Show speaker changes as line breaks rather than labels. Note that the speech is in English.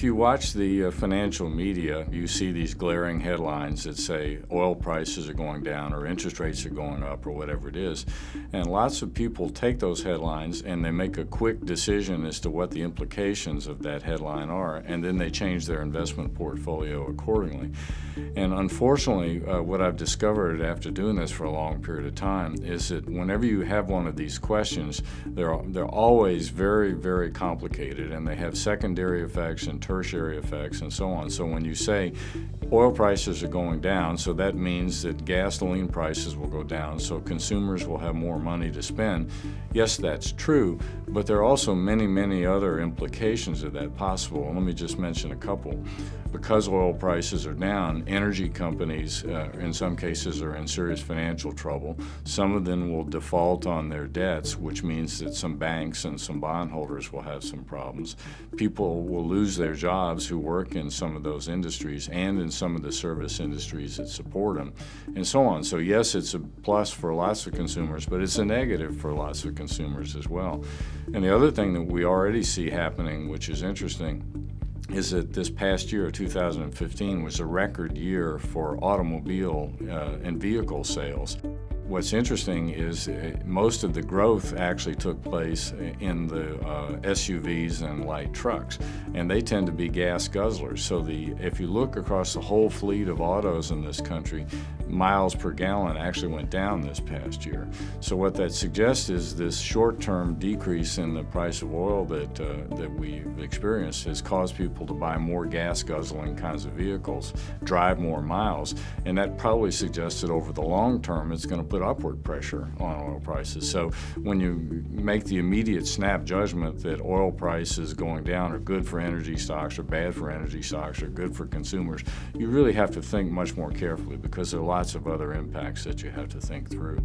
if you watch the financial media, you see these glaring headlines that say oil prices are going down or interest rates are going up or whatever it is. And lots of people take those headlines and they make a quick decision as to what the implications of that headline are, and then they change their investment portfolio accordingly. And unfortunately, what I've discovered after doing this for a long period of time is that whenever you have one of these questions, they're always very, very complicated, and they have secondary effects and tertiary effects and so on. So when you say oil prices are going down, so that means that gasoline prices will go down, so consumers will have more money to spend. Yes, that's true, but there are also many, many other implications of that possible. Let me just mention a couple. Because oil prices are down, energy companies in some cases are in serious financial trouble. Some of them will default on their debts, which means that some banks and some bondholders will have some problems. People will lose their jobs who work in some of those industries and in some of the service industries that support them, and so on. So yes, it's a plus for lots of consumers, but it's a negative for lots of consumers as well. And the other thing that we already see happening, which is interesting, is that this past year, 2015, was a record year for automobile and vehicle sales. What's interesting is most of the growth actually took place in the SUVs and light trucks, and they tend to be gas guzzlers. So if you look across the whole fleet of autos in this country, miles per gallon actually went down this past year. So what that suggests is this short-term decrease in the price of oil that we've experienced has caused people to buy more gas-guzzling kinds of vehicles, drive more miles, and that probably suggests that over the long term it's going to put upward pressure on oil prices. So when you make the immediate snap judgment that oil prices going down are good for energy stocks or bad for energy stocks or good for consumers, you really have to think much more carefully because there are lots of other impacts that you have to think through.